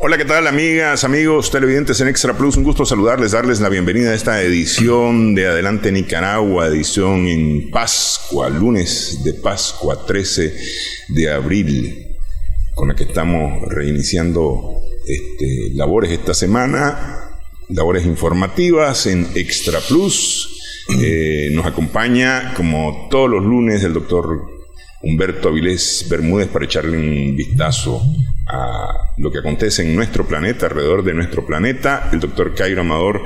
Hola, ¿qué tal, amigas, amigos, televidentes en Extra Plus? Un gusto saludarles, darles la bienvenida a esta edición de Adelante Nicaragua, edición en Pascua, lunes de Pascua, 13 de abril, con la que estamos reiniciando labores esta semana, labores informativas en Extra Plus. Nos acompaña, como todos los lunes, el doctor Humberto Avilés Bermúdez para echarle un vistazo a lo que acontece en nuestro planeta, alrededor de nuestro planeta. El doctor Cairo Amador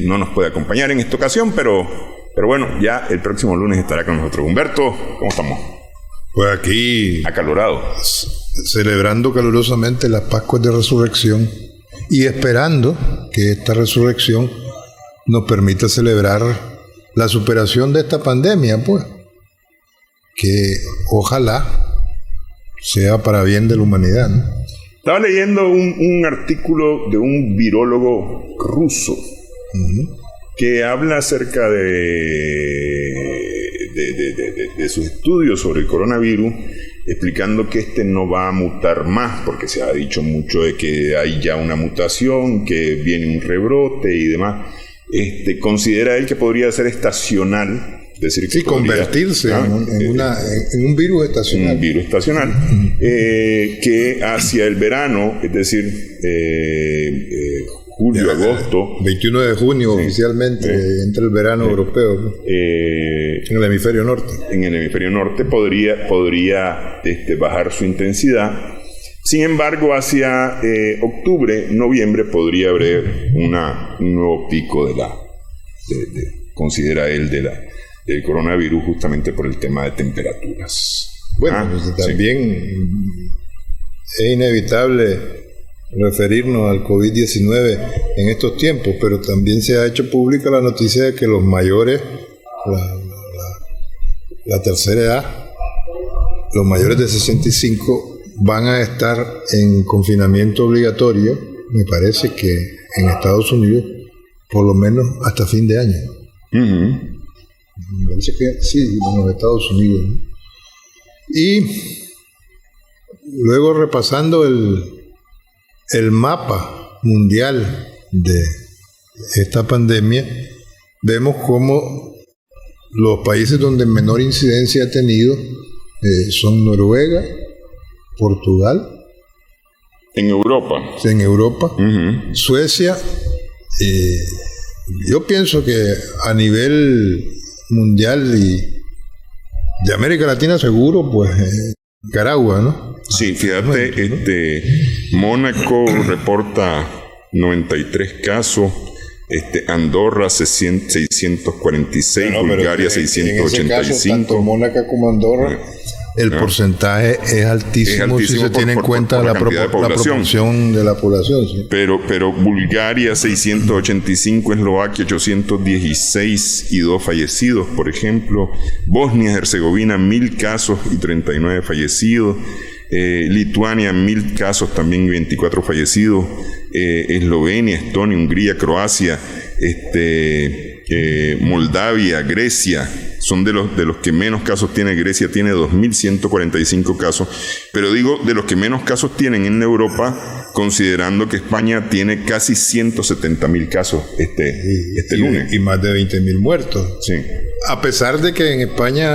no nos puede acompañar en esta ocasión, pero bueno, ya el próximo lunes estará con nosotros. Humberto, ¿cómo estamos? Pues aquí, acalorado, celebrando calurosamente las Pascuas de Resurrección y esperando que esta resurrección nos permita celebrar la superación de esta pandemia, pues, que ojalá sea para bien de la humanidad, ¿no? Estaba leyendo un artículo de un virólogo ruso que habla acerca de sus estudios sobre el coronavirus, explicando que no va a mutar más, porque se ha dicho mucho de que hay ya una mutación, que viene un rebrote y demás. Considera él que podría ser estacional. Decir, que convertirse en un virus estacional. Un virus estacional, que hacia el verano, es decir, julio, agosto. 21 de junio oficialmente entra el verano europeo, ¿no? En el hemisferio norte. En el hemisferio norte podría bajar su intensidad. Sin embargo, hacia octubre, noviembre, podría haber un nuevo pico considera él, del coronavirus, justamente por el tema de temperaturas. Bueno, pues también es inevitable referirnos al COVID-19 en estos tiempos, pero también se ha hecho pública la noticia de que los mayores, la tercera edad, los mayores de 65 van a estar en confinamiento obligatorio, me parece que en Estados Unidos, por lo menos hasta fin de año. Me parece que sí, en los Estados Unidos, ¿no? Y luego, repasando el mapa mundial de esta pandemia, vemos cómo los países donde menor incidencia ha tenido son Noruega, Portugal. En Europa. Suecia. Yo pienso que a nivel mundial y de América Latina seguro, pues Nicaragua, ¿no? Sí, fíjate, Mónaco reporta 93 casos, Andorra 646, Bulgaria 685. En ese caso, tanto Mónaco como Andorra, el porcentaje es altísimo si se tiene en cuenta la proporción de la población. ¿Sí? Pero Bulgaria 685, Eslovaquia 816 y 2 fallecidos, por ejemplo. Bosnia y Herzegovina 1000 casos y 39 fallecidos. Lituania 1000 casos también y 24 fallecidos. Eslovenia, Estonia, Hungría, Croacia, Moldavia, Grecia son de los que menos casos tiene. Grecia tiene 2.145 casos, pero digo de los que menos casos tienen en Europa, considerando que España tiene casi 170.000 casos este lunes. Y más de 20.000 muertos. Sí. A pesar de que en España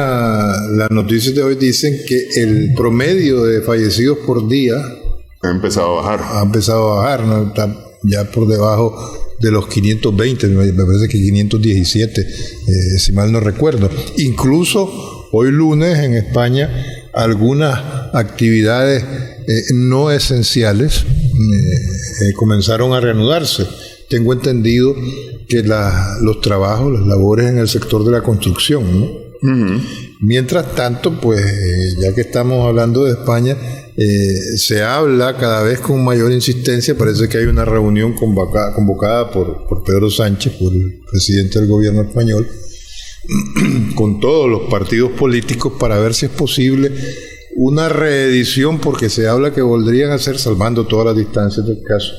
las noticias de hoy dicen que el promedio de fallecidos por día ha empezado a bajar, ¿no? Está ya por debajo de los 520, me parece que 517, si mal no recuerdo. Incluso hoy lunes en España algunas actividades no esenciales comenzaron a reanudarse. Tengo entendido que los trabajos, las labores en el sector de la construcción, ¿no? Mientras tanto, pues ya que estamos hablando de España, se habla cada vez con mayor insistencia. Parece que hay una reunión convocada por Pedro Sánchez, por el presidente del gobierno español, con todos los partidos políticos para ver si es posible una reedición, porque se habla que volverían a ser, salvando todas las distancias del caso,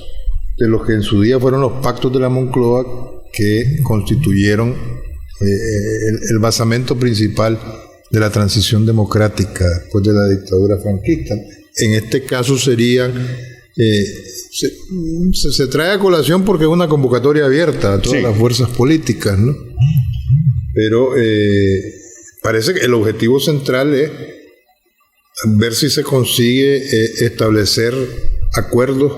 de los que en su día fueron los pactos de la Moncloa que constituyeron el basamento principal de la transición democrática después de la dictadura franquista. En este caso serían se trae a colación porque es una convocatoria abierta a todas las fuerzas políticas, ¿no? Pero parece que el objetivo central es ver si se consigue establecer acuerdos,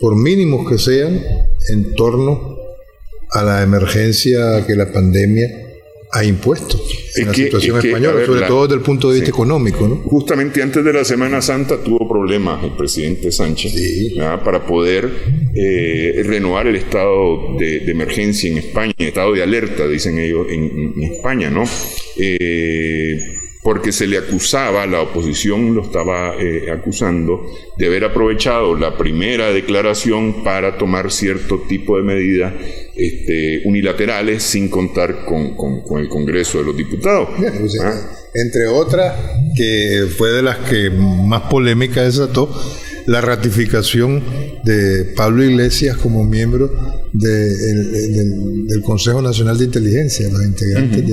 por mínimos que sean, en torno a la emergencia que la pandemia ha impuesto en la situación española, sobre todo desde el punto de vista económico, ¿no? Justamente antes de la Semana Santa tuvo problemas el presidente Sánchez para poder renovar el estado de emergencia en España, estado de alerta, dicen ellos, en España, ¿no? Porque se le acusaba, la oposición lo estaba acusando de haber aprovechado la primera declaración para tomar cierto tipo de medidas unilaterales sin contar con el Congreso de los Diputados. Entre otras, que fue de las que más polémica desató, la ratificación de Pablo Iglesias como miembro del Consejo Nacional de Inteligencia, los integrantes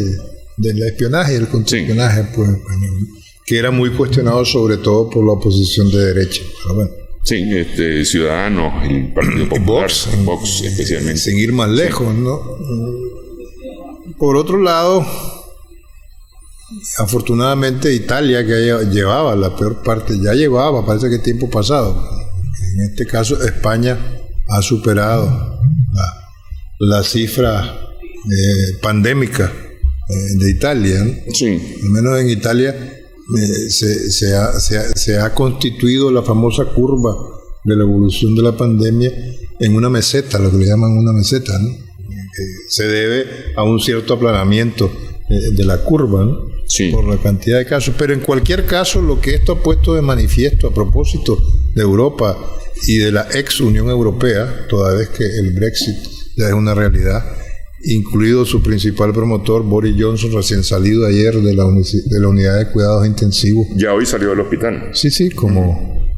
del espionaje y el contraespionaje español, que era muy cuestionado sobre todo por la oposición de derecha. Pero bueno. Sí, Ciudadanos, el Partido Popular, Vox especialmente. Sin ir más lejos, ¿no? Por otro lado, afortunadamente Italia, que llevaba la peor parte, parece que tiempo pasado. En este caso, España ha superado la cifra pandémica de Italia, ¿no? Sí. Al menos en Italia se ha constituido la famosa curva de la evolución de la pandemia en una meseta, lo que le llaman una meseta, ¿no? Se debe a un cierto aplanamiento de la curva, ¿no? Sí. Por la cantidad de casos. Pero en cualquier caso, lo que esto ha puesto de manifiesto a propósito de Europa y de la ex Unión Europea, toda vez que el Brexit ya es una realidad, incluido su principal promotor, Boris Johnson, recién salido ayer de la unidad de cuidados intensivos. Ya hoy salió del hospital. Sí, como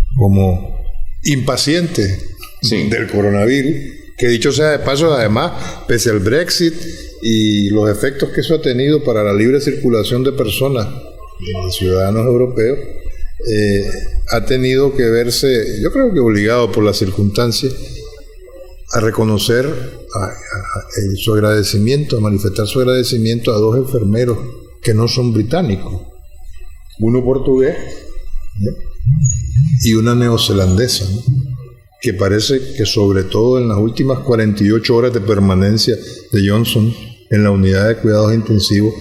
impaciente del coronavirus, que dicho sea de paso, además, pese al Brexit y los efectos que eso ha tenido para la libre circulación de personas, de ciudadanos europeos, ha tenido que verse, yo creo que obligado por las circunstancias, a reconocer su agradecimiento, a manifestar su agradecimiento a dos enfermeros que no son británicos, uno portugués y una neozelandesa, ¿no? Que parece que sobre todo en las últimas 48 horas de permanencia de Johnson en la unidad de cuidados intensivos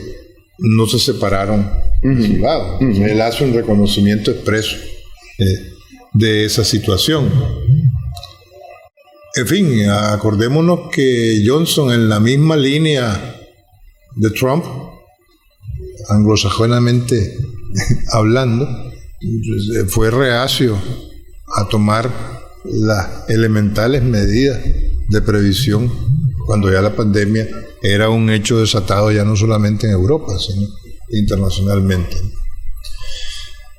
no se separaron de su lado. Él hace un reconocimiento expreso de esa situación. En fin, acordémonos que Johnson, en la misma línea de Trump, anglosajonamente hablando, fue reacio a tomar las elementales medidas de previsión cuando ya la pandemia era un hecho desatado ya no solamente en Europa, sino internacionalmente.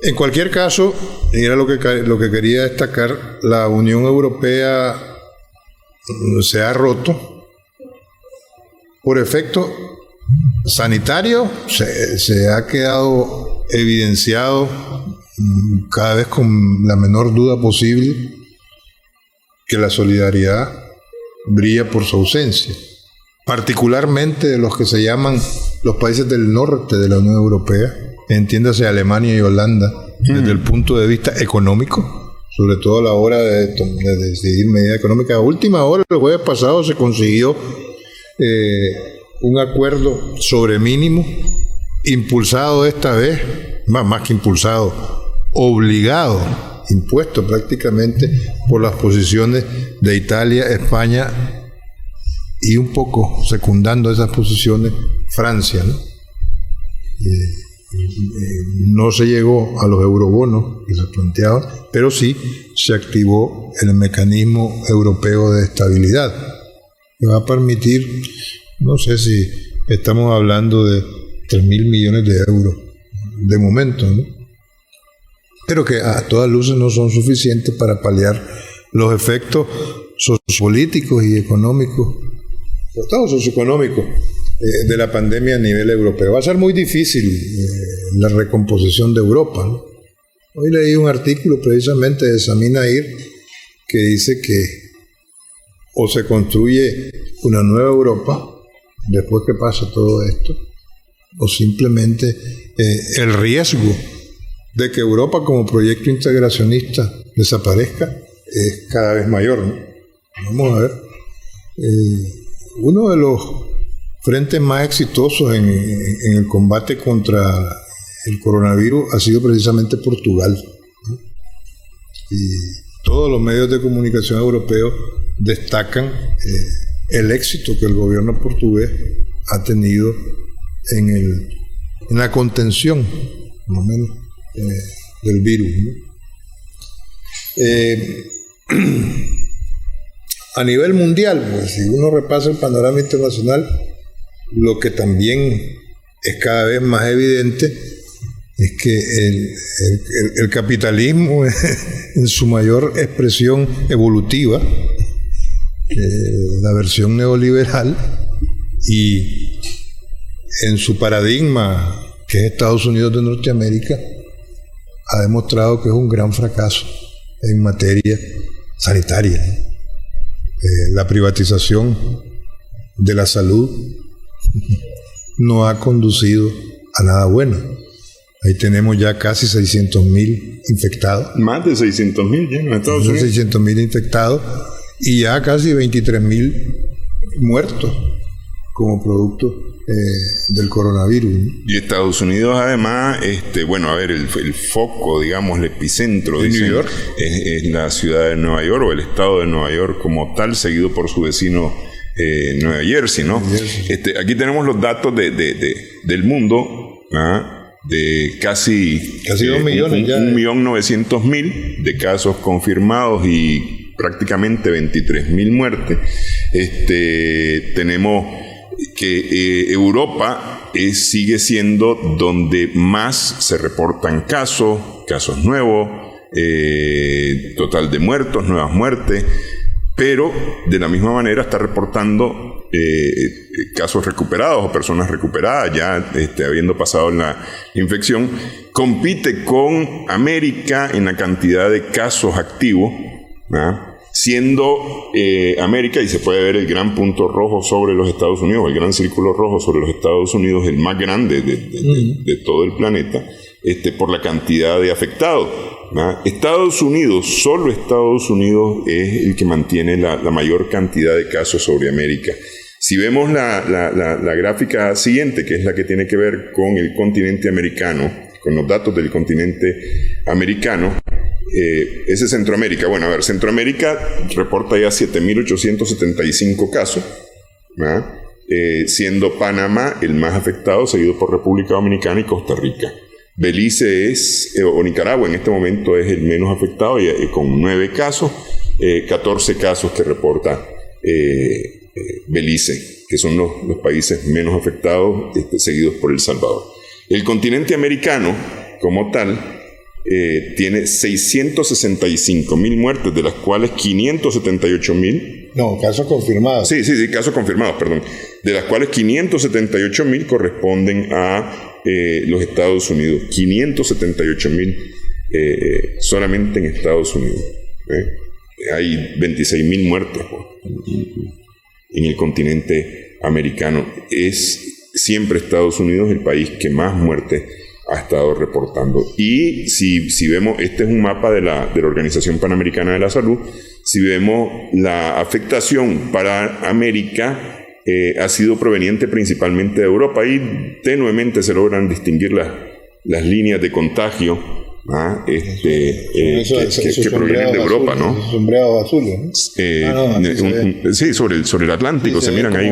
En cualquier caso, era lo que quería destacar, la Unión Europea se ha roto por efecto sanitario, se ha quedado evidenciado cada vez con la menor duda posible que la solidaridad brilla por su ausencia, particularmente de los que se llaman los países del norte de la Unión Europea, entiéndase Alemania y Holanda, desde el punto de vista económico, sobre todo a la hora de decidir medidas económicas. A última hora, el jueves pasado, se consiguió un acuerdo sobre mínimo, impulsado esta vez, más que impulsado, obligado, impuesto prácticamente por las posiciones de Italia, España y un poco secundando esas posiciones Francia, ¿no? No se llegó a los eurobonos que se planteaban, pero sí se activó el mecanismo europeo de estabilidad, que va a permitir, no sé si estamos hablando de 3.000 millones de euros de momento, ¿no? Pero que a todas luces no son suficientes para paliar los efectos sociopolíticos y económicos, sobre todo socioeconómicos, de la pandemia a nivel europeo. Va a ser muy difícil la recomposición de Europa, ¿no? Hoy leí un artículo precisamente de Samina Ir, que dice que o se construye una nueva Europa después que pasa todo esto, o simplemente el riesgo de que Europa como proyecto integracionista desaparezca es cada vez mayor, ¿no? Vamos a ver. Uno de los frentes más exitosos en el combate contra el coronavirus ha sido precisamente Portugal, ¿no? Y todos los medios de comunicación europeos destacan el éxito que el gobierno portugués ha tenido en la contención, más o menos, del virus, ¿no? A nivel mundial, pues, si uno repasa el panorama internacional, lo que también es cada vez más evidente es que el capitalismo en su mayor expresión evolutiva, la versión neoliberal, y en su paradigma, que es Estados Unidos de Norteamérica, ha demostrado que es un gran fracaso en materia sanitaria. La privatización de la salud no ha conducido a nada bueno. Ahí tenemos ya casi 600.000 infectados. Más de 600.000 ya en Estados Unidos. 600.000 infectados y ya casi 23.000 muertos como producto del coronavirus. Y Estados Unidos además, bueno, a ver, el foco, digamos, el epicentro de New York es la ciudad de Nueva York o el estado de Nueva York como tal, seguido por su vecino Nueva Jersey, ¿no? Aquí tenemos los datos del mundo, ¿ah? De casi 2 millones ya. 1.900.000 de casos confirmados y prácticamente 23.000 muertes. Tenemos que Europa sigue siendo donde más se reportan casos nuevos, total de muertos, nuevas muertes, pero de la misma manera está reportando casos recuperados o personas recuperadas ya habiendo pasado la infección. Compite con América en la cantidad de casos activos, ¿verdad? Siendo América, y se puede ver el gran punto rojo sobre los Estados Unidos, el gran círculo rojo sobre los Estados Unidos, el más grande de todo el planeta, por la cantidad de afectados, ¿verdad? Estados Unidos, solo Estados Unidos es el que mantiene la mayor cantidad de casos sobre América. Si vemos la gráfica siguiente, que es la que tiene que ver con el continente americano, con los datos del continente americano, ese es Centroamérica. Bueno, a ver, Centroamérica reporta ya 7.875 casos, ¿verdad? Siendo Panamá el más afectado, seguido por República Dominicana y Costa Rica. Belice o Nicaragua en este momento es el menos afectado, con 9 casos, 14 casos que reporta Belice, que son los países menos afectados, seguidos por El Salvador. El continente americano, como tal, tiene 665.000 muertes, de las cuales 578.000... No, casos confirmados. Sí, casos confirmados, perdón. De las cuales 578.000 corresponden a los Estados Unidos. 578.000 solamente en Estados Unidos. Hay 26.000 muertes en el continente americano. Es siempre Estados Unidos el país que más muertes ha estado reportando. Y si vemos, este es un mapa de la Organización Panamericana de la Salud. Si vemos la afectación para América, ha sido proveniente principalmente de Europa y tenuemente se logran distinguir las líneas de contagio, ¿ah? que provienen de Europa, azul, ¿no? Sombreados azules, ¿no? Sí, sobre el Atlántico se miran ahí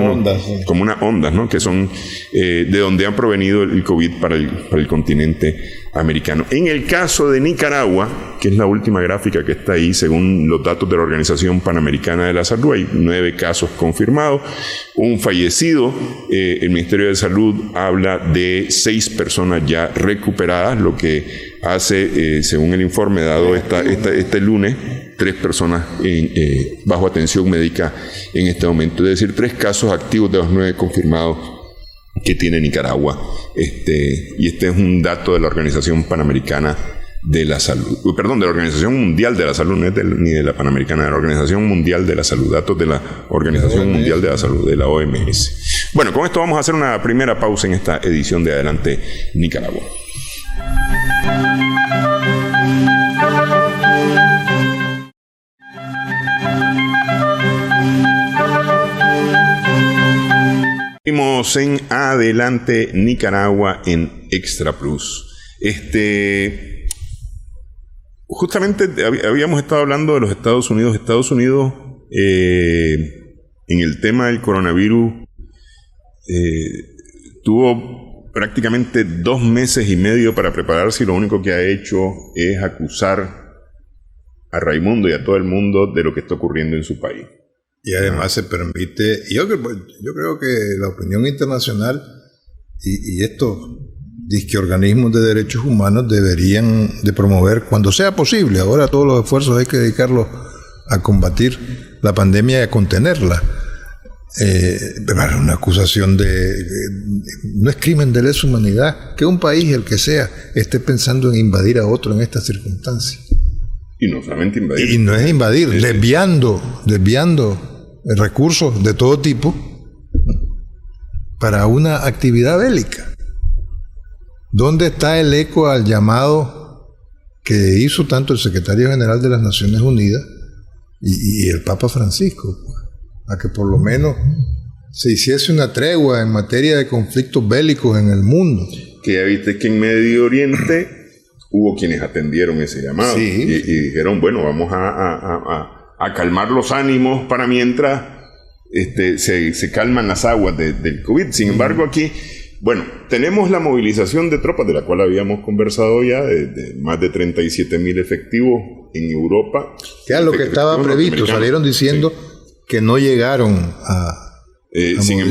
como unas ondas, ¿no? Que son de donde ha provenido el COVID para el continente americano. En el caso de Nicaragua, que es la última gráfica que está ahí, según los datos de la Organización Panamericana de la Salud, hay 9 casos confirmados, un fallecido. El Ministerio de Salud habla de 6 personas ya recuperadas, lo que hace, según el informe dado este lunes, 3 personas bajo atención médica en este momento, es decir, 3 casos activos de los 9 confirmados que tiene Nicaragua. Y este es un dato de la Organización Panamericana de la Salud, perdón, de la Organización Mundial de la Salud, no es ni de la Panamericana, de la Organización Mundial de la Salud, datos de la Organización Mundial de la Salud, de la OMS. Bueno, con esto vamos a hacer una primera pausa en esta edición de Adelante Nicaragua. Seguimos en Adelante Nicaragua en Extra Plus. Justamente habíamos estado hablando de los Estados Unidos. Estados Unidos, en el tema del coronavirus, tuvo prácticamente 2 meses y medio para prepararse, y lo único que ha hecho es acusar a Raimundo y a todo el mundo de lo que está ocurriendo en su país. Y además se permite, yo creo que la opinión internacional y estos organismos de derechos humanos deberían de promover, cuando sea posible, ahora todos los esfuerzos hay que dedicarlos a combatir la pandemia y a contenerla. Una acusación no es crimen de lesa humanidad que un país, el que sea, esté pensando en invadir a otro en estas circunstancias. Y no solamente invadir. Y no es invadir, desviando recursos de todo tipo para una actividad bélica. ¿Dónde está el eco al llamado que hizo tanto el secretario general de las Naciones Unidas y el Papa Francisco, a que por lo menos se hiciese una tregua en materia de conflictos bélicos en el mundo? Que ya viste que en Medio Oriente hubo quienes atendieron ese llamado, sí, y dijeron, bueno, vamos a calmar los ánimos para mientras se calman las aguas del COVID. Sin embargo, aquí, bueno, tenemos la movilización de tropas, de la cual habíamos conversado ya, de más de 37,000 efectivos en Europa. Que era lo que estaba previsto. Salieron diciendo que no llegaron a sin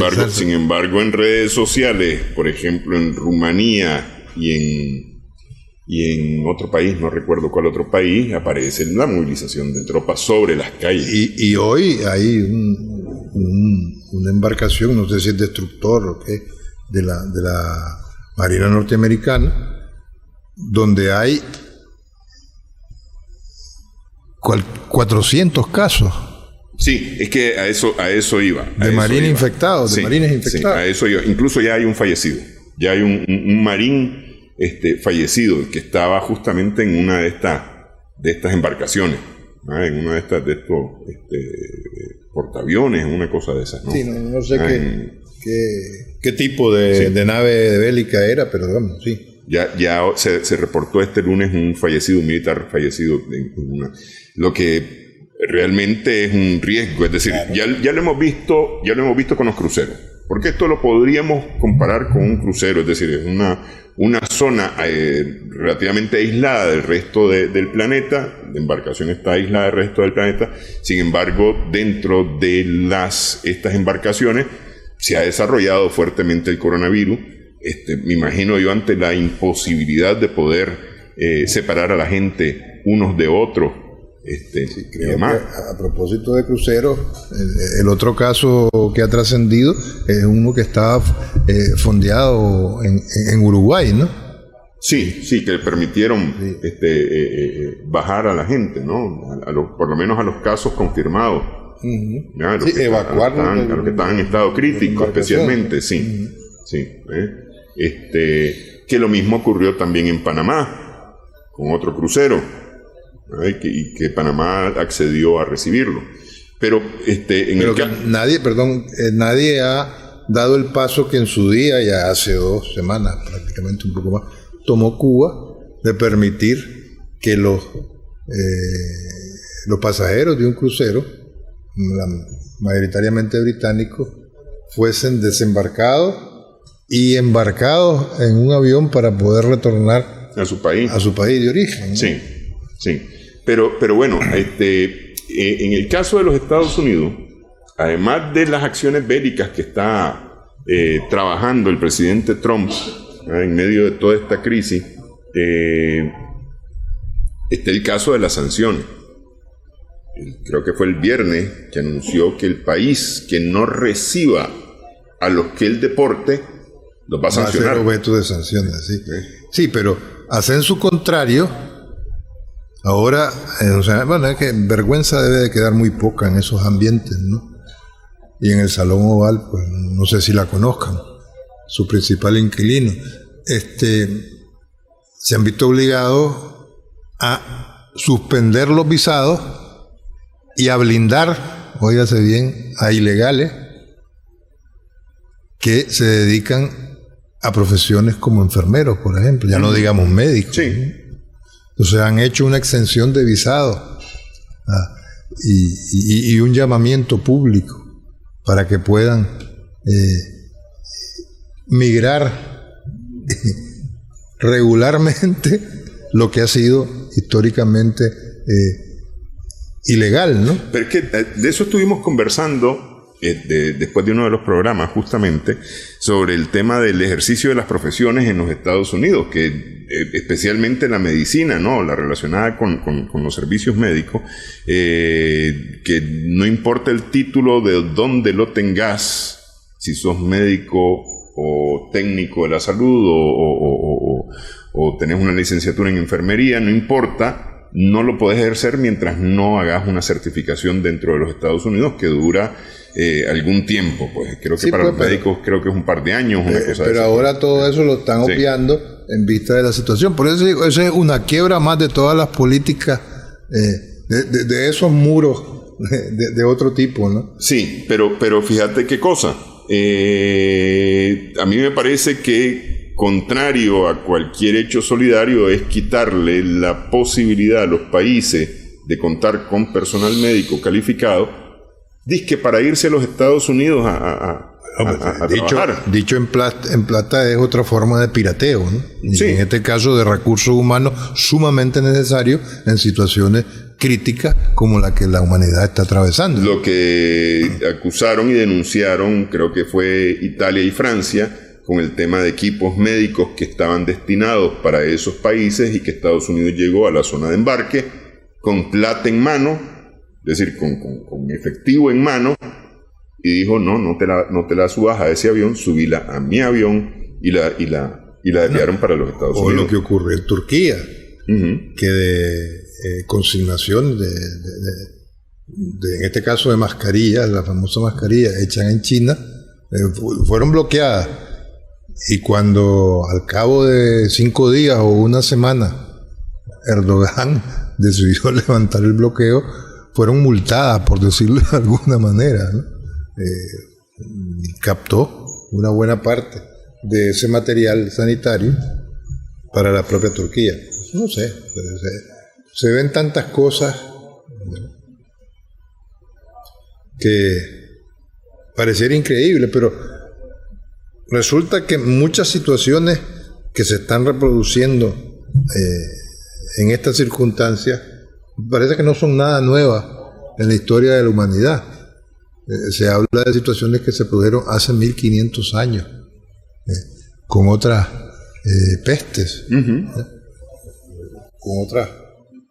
embargo, en redes sociales, por ejemplo, en Rumanía y en otro país, no recuerdo cuál otro país, aparece la movilización de tropas sobre las calles. Y hoy hay una embarcación, no sé si es destructor o qué, de la Marina Norteamericana, donde hay 400 casos. Sí, es que a eso iba. De marines infectados, sí, sí, a eso iba. Incluso ya hay un fallecido. Ya hay un marín fallecido, que estaba justamente en una de estas embarcaciones, ¿no? En una de estos portaaviones, una cosa de esas, ¿no? Sí, no sé qué tipo de nave bélica era, pero vamos, sí. Ya se reportó este lunes un militar fallecido lo que realmente es un riesgo, es decir, claro. ya lo hemos visto con los cruceros, porque esto lo podríamos comparar con un crucero, es decir, es una zona relativamente aislada del resto del planeta, la embarcación está aislada del resto del planeta. Sin embargo, dentro de estas embarcaciones se ha desarrollado fuertemente el coronavirus. Me imagino yo, ante la imposibilidad de poder separar a la gente unos de otros. Sí, creo que a propósito de cruceros, el otro caso que ha trascendido es uno que estaba fondeado en Uruguay, ¿no? Sí, que le permitieron bajar a la gente, ¿no? Por lo menos a los casos confirmados. Uh-huh. ¿Ya? Evacuarlos. A los que estaban en estado crítico, especialmente, sí. Uh-huh. Sí. Que lo mismo ocurrió también en Panamá, con otro crucero. Y que Panamá accedió a recibirlo. Pero nadie ha dado el paso que en su día, ya hace 2 semanas, prácticamente un poco más, tomó Cuba, de permitir que los pasajeros de un crucero, mayoritariamente británicos, fuesen desembarcados y embarcados en un avión para poder retornar a su país de origen, ¿no? Sí. Pero bueno, en el caso de los Estados Unidos, además de las acciones bélicas que está trabajando el presidente Trump en medio de toda esta crisis, está el caso de las sanciones. Creo que fue el viernes que anunció que el país que no reciba a los que él deporte los va a sancionar. Va a ser objeto de sanciones, sí. Sí, pero hacen su contrario Ahora, bueno, es que vergüenza debe de quedar muy poca en esos ambientes, ¿no? Y en el Salón Oval, pues no sé si la conozcan, su principal inquilino. Se han visto obligados a suspender los visados y a blindar, óigase bien, a ilegales que se dedican a profesiones como enfermeros, por ejemplo, ya no digamos médicos. Sí. ¿no? Entonces han hecho una exención de visado y un llamamiento público para que puedan migrar regularmente lo que ha sido históricamente ilegal, ¿no? Pero es que de eso estuvimos conversando después de uno de los programas, justamente, sobre el tema del ejercicio de las profesiones en los Estados Unidos, que especialmente la medicina, ¿no? La relacionada con los servicios médicos, que no importa el título de dónde lo tengas, si sos médico o técnico de la salud o tenés una licenciatura en enfermería, no importa, no lo podés ejercer mientras no hagas una certificación dentro de los Estados Unidos que dura algún tiempo, pues creo que sí, para los médicos creo que es un par de años, una cosa pero ahora todo eso lo están obviando en vista de la situación. Por eso digo, esa es una quiebra más de todas las políticas de esos muros de otro tipo, ¿no? Sí, pero fíjate qué cosa. A mí me parece que, contrario a cualquier hecho solidario, es quitarle la posibilidad a los países de contar con personal médico calificado, dizque para irse a los Estados Unidos a trabajar. Dicho en plata es otra forma de pirateo, ¿no? Y sí. En este caso de recursos humanos sumamente necesarios en situaciones críticas como la que la humanidad está atravesando. Lo que acusaron y denunciaron, creo que fue Italia y Francia, con el tema de equipos médicos que estaban destinados para esos países y que Estados Unidos llegó a la zona de embarque con plata en mano, es decir, con efectivo en mano, y dijo, no te la subas a ese avión, subíla a mi avión y la desviaron para los Estados Unidos. O lo que ocurrió en Turquía, que de consignación en este caso de mascarillas, la famosa mascarilla hecha en China, fueron bloqueadas. Y cuando al cabo de 5 días o una semana Erdogan decidió levantar el bloqueo, fueron multadas, por decirlo de alguna manera, ¿no? Captó una buena parte de ese material sanitario para la propia Turquía. No sé, se ven tantas cosas que pareciera increíble, pero resulta que muchas situaciones que se están reproduciendo en estas circunstancias parece que no son nada nuevas en la historia de la humanidad. Se habla de situaciones que se produjeron hace 1500 años con otras pestes, con otras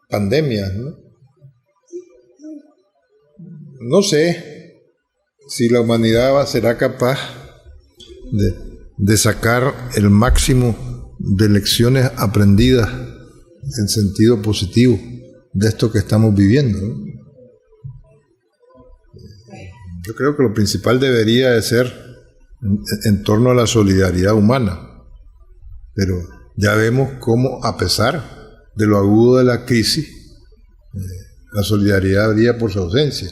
pandemias, ¿no? No sé si la humanidad será capaz de sacar el máximo de lecciones aprendidas en sentido positivo de esto que estamos viviendo, ¿no? Yo creo que lo principal debería de ser en torno a la solidaridad humana, pero ya vemos cómo, a pesar de lo agudo de la crisis, la solidaridad brilla por su ausencia.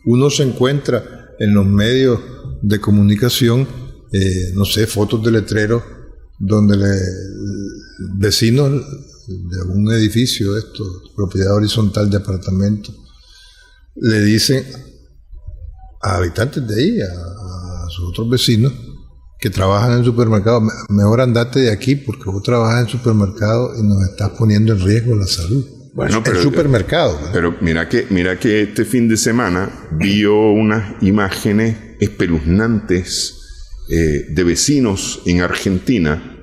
Uno se encuentra en los medios de comunicación, no sé, fotos de letreros donde vecinos de un edificio, propiedad horizontal de apartamentos, le dicen a habitantes de ahí, a sus otros vecinos que trabajan en supermercados, mejor andate de aquí porque vos trabajas en supermercado y nos estás poniendo en riesgo la salud. Bueno, pero, el supermercado. Pero mira que este fin de semana vio unas imágenes espeluznantes de vecinos en Argentina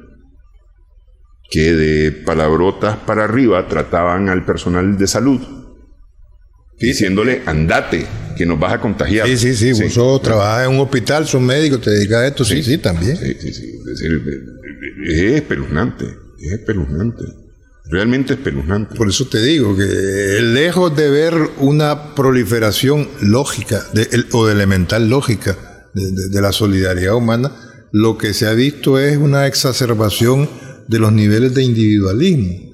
que de palabrotas para arriba trataban al personal de salud diciéndole, andate, que nos vas a contagiar. Sí. Vos trabajás en un hospital, sos médico, te dedicas a esto. Sí, también. Sí. Es decir, es espeluznante. realmente espeluznante. Por eso te digo que lejos de ver una proliferación lógica o de elemental lógica de la solidaridad humana, lo que se ha visto es una exacerbación de los niveles de individualismo.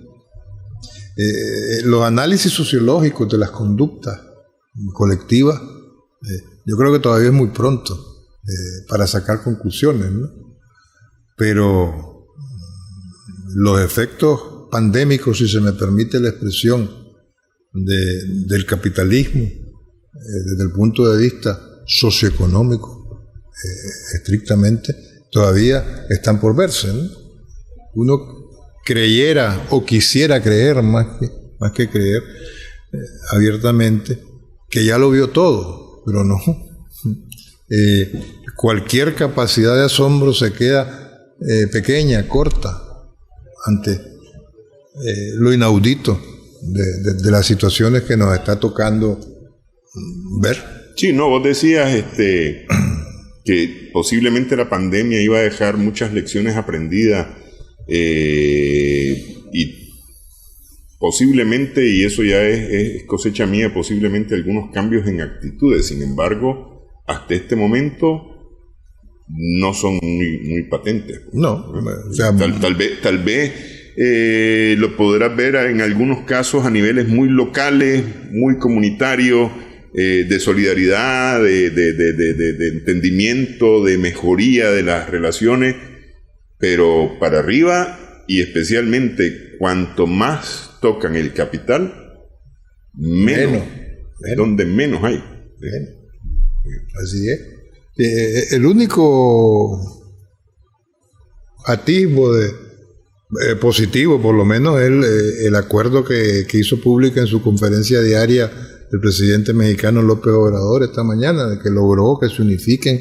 Los análisis sociológicos de las conductas colectivas, yo creo que todavía es muy pronto para sacar conclusiones, ¿no? Pero los efectos pandémicos, si se me permite la expresión, del capitalismo, desde el punto de vista socioeconómico, estrictamente, todavía están por verse, ¿no? Uno creyera o quisiera creer, más que creer, abiertamente, que ya lo vio todo, pero no. Cualquier capacidad de asombro se queda pequeña, corta, ante lo inaudito de las situaciones que nos está tocando ver. Sí, no, vos decías que posiblemente la pandemia iba a dejar muchas lecciones aprendidas y posiblemente, y eso ya es cosecha mía, posiblemente algunos cambios en actitudes. Sin embargo, hasta este momento no son muy patentes. No, o sea, tal vez lo podrás ver en algunos casos a niveles muy locales, muy comunitarios, de solidaridad, de entendimiento, de mejoría de las relaciones, pero para arriba, y especialmente cuanto más tocan el capital, menos. Donde menos hay. Menos. Así es. El único atisbo positivo, por lo menos, es el acuerdo que hizo pública en su conferencia diaria el presidente mexicano López Obrador esta mañana, de que logró que se unifiquen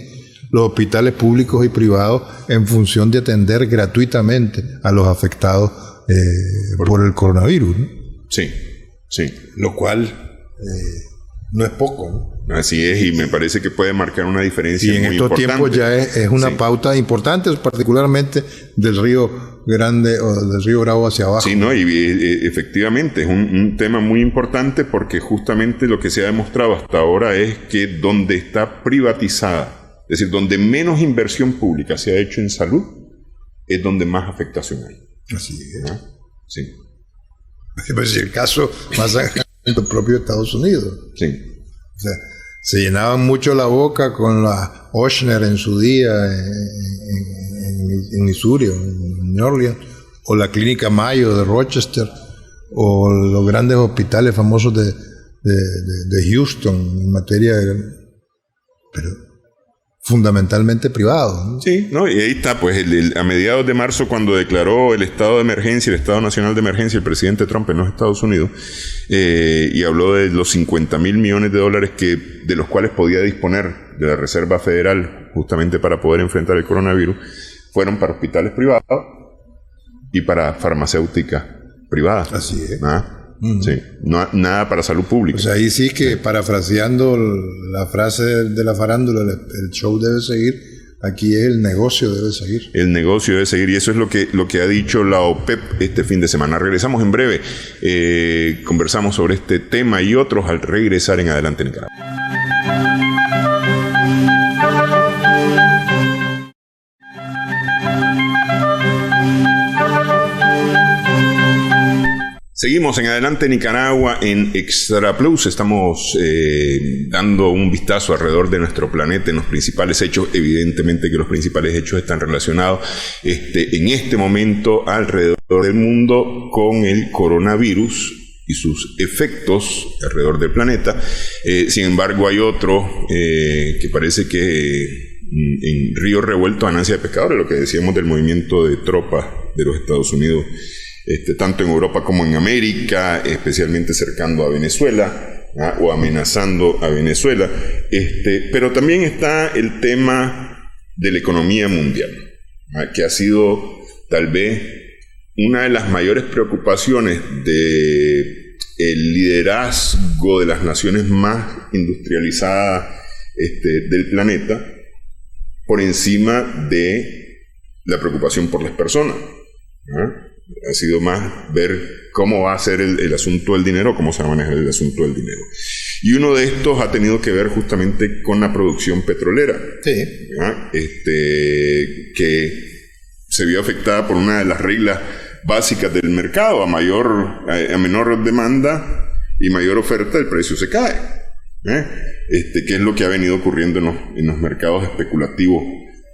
los hospitales públicos y privados en función de atender gratuitamente a los afectados por el coronavirus, ¿no? Sí. Lo cual no es poco, ¿no? Así es, y me parece que puede marcar una diferencia muy importante. Y en estos tiempos ya es una pauta importante, particularmente del Río Grande o del Río Bravo hacia abajo. Sí, no, y efectivamente es un tema muy importante, porque justamente lo que se ha demostrado hasta ahora es que donde está privatizada, es decir, donde menos inversión pública se ha hecho en salud, es donde más afectación hay. Así es. ¿No? Sí. Pues el caso más en el propio Estados Unidos. Sí. O sea, se llenaban mucho la boca con la Ochsner en su día en Missouri, en New Orleans, o la Clínica Mayo de Rochester, o los grandes hospitales famosos de Houston en materia pero fundamentalmente privados, ¿no? Sí, ¿no? Y ahí está, pues a mediados de marzo, cuando declaró el estado de emergencia, el estado nacional de emergencia, el presidente Trump en los Estados Unidos, y habló de los $50,000 millones de los cuales podía disponer de la Reserva Federal justamente para poder enfrentar el coronavirus, fueron para hospitales privados y para farmacéuticas privadas. Así es. Sí, nada para salud pública. Pues ahí sí que, parafraseando la frase de la farándula, el show debe seguir, aquí es el negocio debe seguir. El negocio debe seguir, y eso es lo que ha dicho la OPEP este fin de semana. Regresamos en breve, conversamos sobre este tema y otros al regresar en Adelante Nicaragua. Seguimos en Adelante Nicaragua en Extra Plus. Estamos dando un vistazo alrededor de nuestro planeta en los principales hechos. Evidentemente que los principales hechos están relacionados en este momento alrededor del mundo con el coronavirus y sus efectos alrededor del planeta. Sin embargo, hay otro que parece que en río revuelto ganancia de pescadores, lo que decíamos del movimiento de tropas de los Estados Unidos, tanto en Europa como en América, especialmente cercando a Venezuela, o amenazando a Venezuela, pero también está el tema de la economía mundial, que ha sido tal vez una de las mayores preocupaciones del liderazgo de las naciones más industrializadas del planeta, por encima de la preocupación por las personas. Ha sido más ver cómo va a ser el asunto del dinero, cómo se va a manejar el asunto del dinero. Y uno de estos ha tenido que ver justamente con la producción petrolera, que se vio afectada por una de las reglas básicas del mercado. A menor demanda y mayor oferta, el precio se cae. Que es lo que ha venido ocurriendo en los mercados especulativos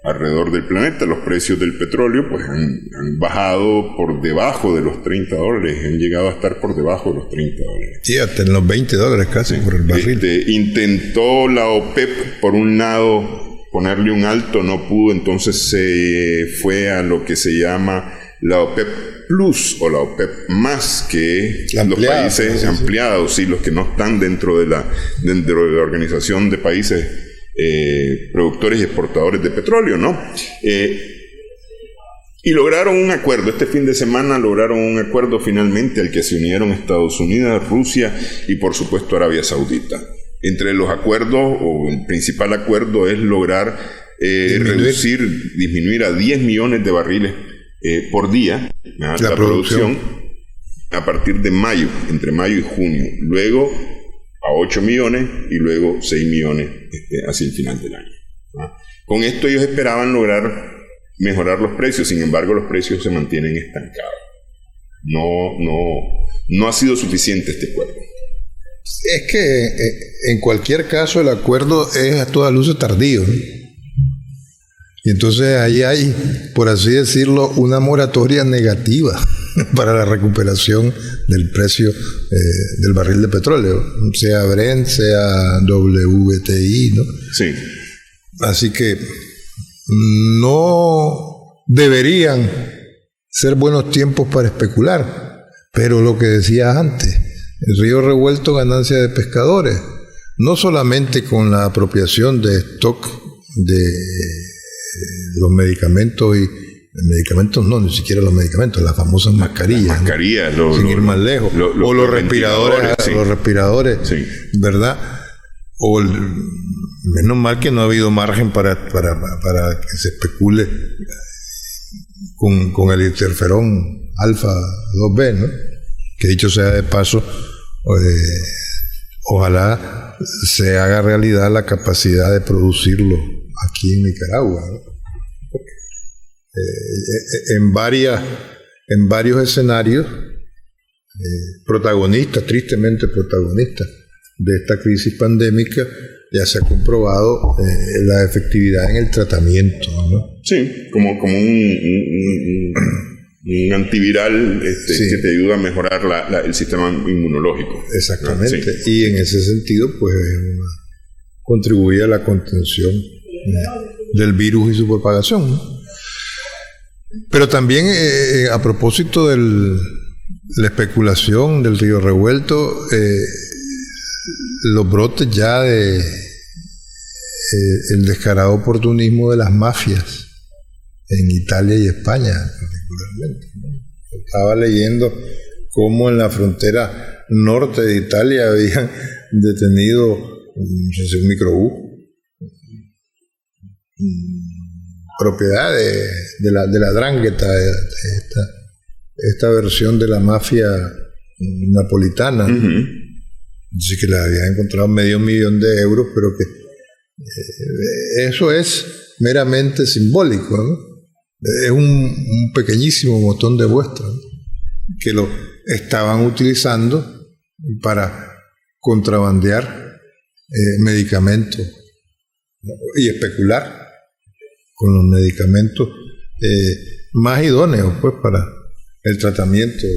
alrededor del planeta. Los precios del petróleo pues han bajado por debajo de los $30, han llegado a estar por debajo de los $30. Sí, hasta en los $20 casi por el barril. Intentó la OPEP, por un lado, ponerle un alto, no pudo, entonces se fue a lo que se llama la OPEP Plus o la OPEP más, que los países ampliados, sí, los que no están dentro de la Organización de Países productores y exportadores de petróleo, ¿no? Y lograron un acuerdo. Este fin de semana lograron un acuerdo finalmente al que se unieron Estados Unidos, Rusia y por supuesto Arabia Saudita. Entre los acuerdos, o el principal acuerdo, es lograr disminuir a 10 millones de barriles por día la producción a partir de mayo, entre mayo y junio. Luego a 8 millones y luego 6 millones hacia el final del año. Con esto ellos esperaban lograr mejorar los precios, sin embargo los precios se mantienen estancados. No ha sido suficiente este acuerdo. Es que en cualquier caso el acuerdo es a todas luces tardío, ¿no? Y entonces ahí hay, por así decirlo, una moratoria negativa para la recuperación del precio del barril de petróleo, sea Brent, sea WTI, ¿no? Sí. Así que no deberían ser buenos tiempos para especular, pero lo que decías antes, el río revuelto, ganancia de pescadores, no solamente con la apropiación de stock de los medicamentos ni siquiera los medicamentos, las famosas mascarillas, ¿no? Sin ir más lejos, o los respiradores, sí. Los respiradores, sí. ¿Verdad? Menos mal que no ha habido margen para que se especule con el interferón alfa 2B, ¿no? Que dicho sea de paso, ojalá se haga realidad la capacidad de producirlo aquí en Nicaragua, ¿no? En varios escenarios tristemente protagonistas de esta crisis pandémica, ya se ha comprobado la efectividad en el tratamiento, ¿no? Sí, como un antiviral sí, que te ayuda a mejorar el sistema inmunológico. Exactamente, sí. Y en ese sentido pues contribuye a la contención del virus y su propagación, ¿no? Pero también a propósito de la especulación del río revuelto, los brotes ya de el descarado oportunismo de las mafias en Italia y España particularmente, ¿no? Estaba leyendo cómo en la frontera norte de Italia habían detenido un microbús, propiedad de la Drangheta, esta versión de la mafia napolitana. Uh-huh. Así que la habían encontrado $500,000 pero que eso es meramente simbólico, ¿no? Es un pequeñísimo botón de muestra, ¿no? Que lo estaban utilizando para contrabandear medicamentos, ¿no? Y especular con los medicamentos más idóneos pues para el tratamiento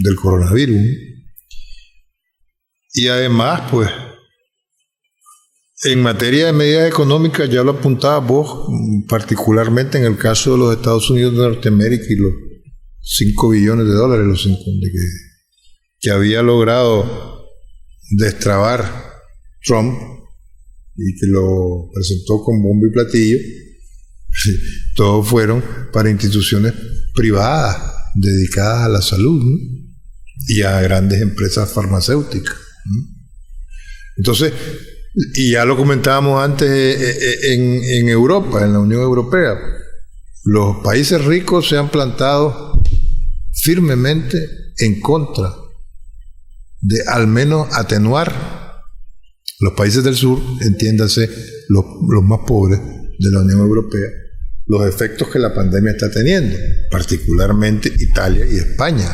del coronavirus. Y además pues en materia de medidas económicas, ya lo apuntabas vos, particularmente en el caso de los Estados Unidos de Norteamérica y los $5 billones que había logrado destrabar Trump y que lo presentó con bombo y platillo, todos fueron para instituciones privadas dedicadas a la salud, ¿no? Y a grandes empresas farmacéuticas, ¿no? Entonces, y ya lo comentábamos antes en Europa, en la Unión Europea, los países ricos se han plantado firmemente en contra de al menos atenuar los países del sur, entiéndase los más pobres de la Unión Europea, los efectos que la pandemia está teniendo, particularmente Italia y España,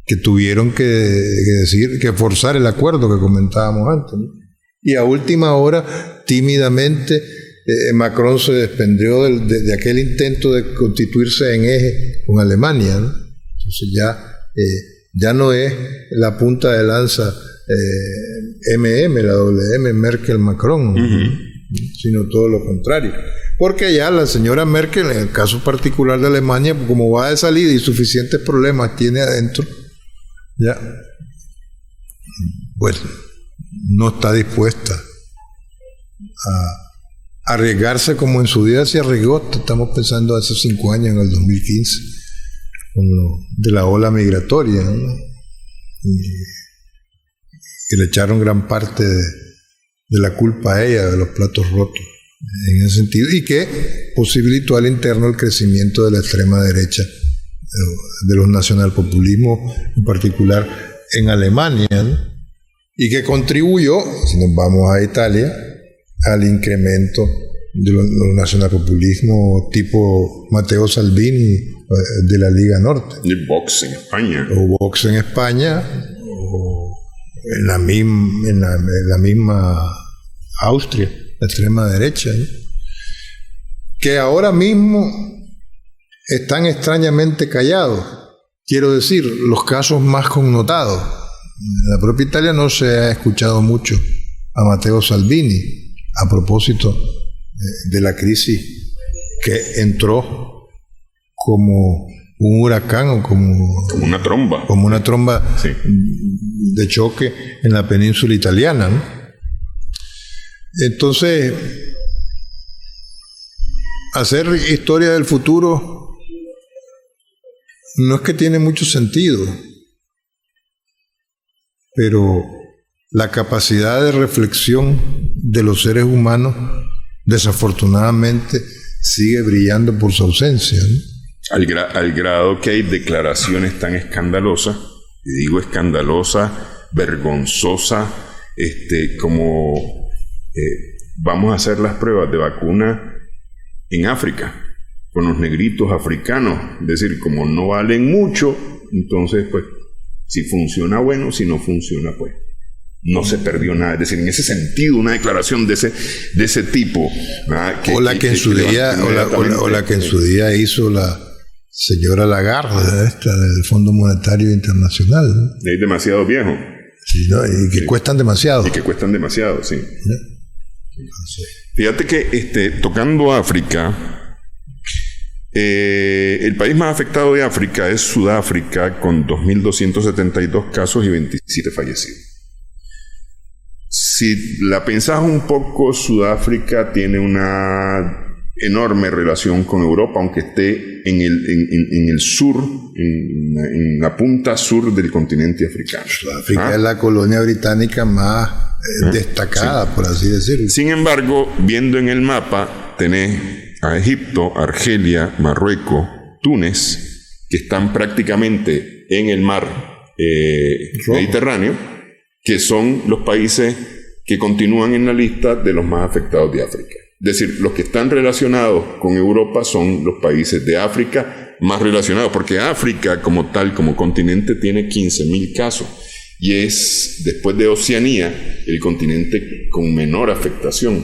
que tuvieron que forzar el acuerdo que comentábamos antes, ¿no? Y a última hora, tímidamente, Macron se desprendió de aquel intento de constituirse en eje con Alemania, ¿no? Entonces ya no es la punta de lanza la WM, Merkel-Macron, sino todo lo contrario. Porque ya la señora Merkel, en el caso particular de Alemania, como va de salida y suficientes problemas tiene adentro, ya, pues no está dispuesta a arriesgarse como en su día se arriesgó. Estamos pensando hace 5 años, en el 2015, con lo de la ola migratoria, ¿no? Y le echaron gran parte de la culpa a ella, de los platos rotos, en ese sentido, y que posibilitó al interno el crecimiento de la extrema derecha, de los nacionalpopulismos, en particular en Alemania, ¿no? Y que contribuyó, si nos vamos a Italia, al incremento de los nacionalpopulismos tipo Matteo Salvini de la Liga Norte. Y Vox en España. O Vox en España, o en la misma Austria, la extrema derecha, ¿no? Que ahora mismo están extrañamente callados. Quiero decir, los casos más connotados. En la propia Italia no se ha escuchado mucho a Matteo Salvini a propósito de la crisis que entró como un huracán o como una tromba. Como una tromba, sí, de choque en la península italiana, ¿no? Entonces, hacer historia del futuro no es que tiene mucho sentido, pero la capacidad de reflexión de los seres humanos desafortunadamente sigue brillando por su ausencia, ¿no? Al grado que hay declaraciones tan escandalosas, y digo escandalosas, vergonzosas, como vamos a hacer las pruebas de vacuna en África, con los negritos africanos, es decir, como no valen mucho, entonces pues si funciona bueno, si no funciona pues no se perdió nada. Es decir, en ese sentido, una declaración de ese tipo, la que en su día hizo la señora Lagarde, del Fondo Monetario Internacional, ¿no? Es demasiado viejo. Sí, ¿no? Y que cuestan demasiado. Y que cuestan demasiado, sí. Entonces, fíjate que tocando África, el país más afectado de África es Sudáfrica, con 2.272 casos y 27 fallecidos. Si la pensás un poco, Sudáfrica tiene una enorme relación con Europa, aunque esté en el sur, en la punta sur del continente africano. Sudáfrica es la colonia británica más destacada, sí, por así decirlo. Sin embargo, viendo en el mapa, tenés a Egipto, Argelia, Marruecos, Túnez, que están prácticamente en el mar Mediterráneo, que son los países que continúan en la lista de los más afectados de África. Es decir, los que están relacionados con Europa son los países de África más relacionados, porque África como tal, como continente, tiene 15.000 casos y es, después de Oceanía, el continente con menor afectación.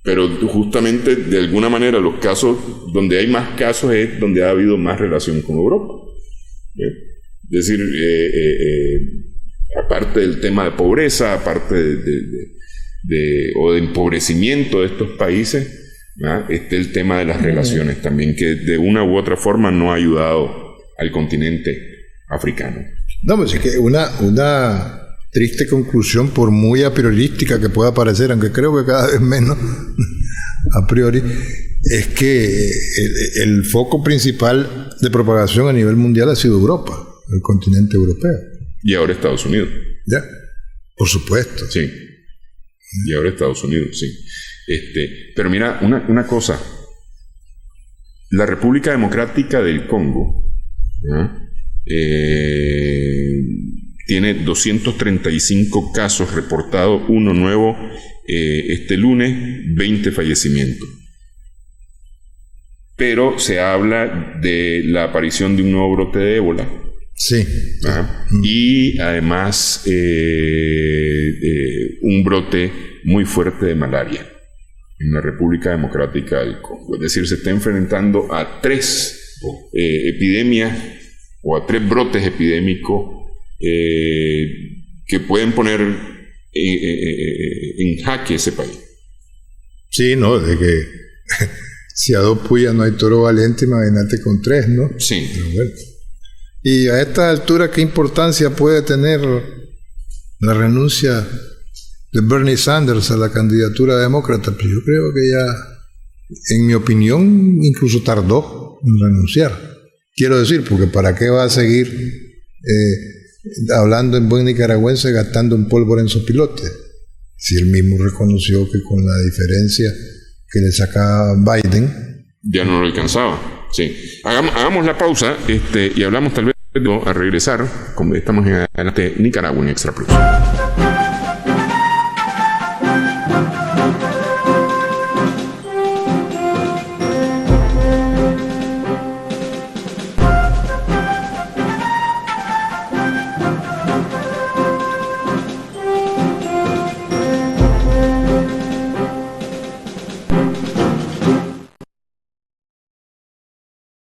Pero justamente, de alguna manera, los casos donde hay más casos es donde ha habido más relación con Europa. Es decir, aparte del tema de pobreza, aparte de empobrecimiento de estos países, el tema de las relaciones también, que de una u otra forma no ha ayudado al continente africano. No, pues es que una triste conclusión, por muy a priorística que pueda parecer, aunque creo que cada vez menos a priori, es que el foco principal de propagación a nivel mundial ha sido Europa, el continente europeo. Y ahora Estados Unidos. Ya, por supuesto. Sí. Y ahora Estados Unidos, sí. Pero mira, una cosa. la República Democrática del Congo, tiene 235 casos reportados, uno nuevo este lunes, 20 fallecimientos. Pero se habla de la aparición de un nuevo brote de ébola. Sí. Y además un brote muy fuerte de malaria en la República Democrática del Congo. Es decir, se está enfrentando a 3 epidemias o a 3 brotes epidémicos que pueden poner en jaque ese país. Sí, no, de que si a 2 puyas no hay toro valiente, imagínate con 3, ¿no? Sí. Pero bueno. Y a esta altura, ¿qué importancia puede tener la renuncia de Bernie Sanders a la candidatura demócrata? Pues yo creo que ya, en mi opinión, incluso tardó en renunciar. Quiero decir, porque ¿para qué va a seguir hablando en buen nicaragüense, gastando en pólvora en sopilote? Si él mismo reconoció que con la diferencia que le sacaba Biden, ya no lo alcanzaba. Sí. Hagamos la pausa y hablamos tal vez a regresar, como estamos en adelante Nicaragua en Extra Plus.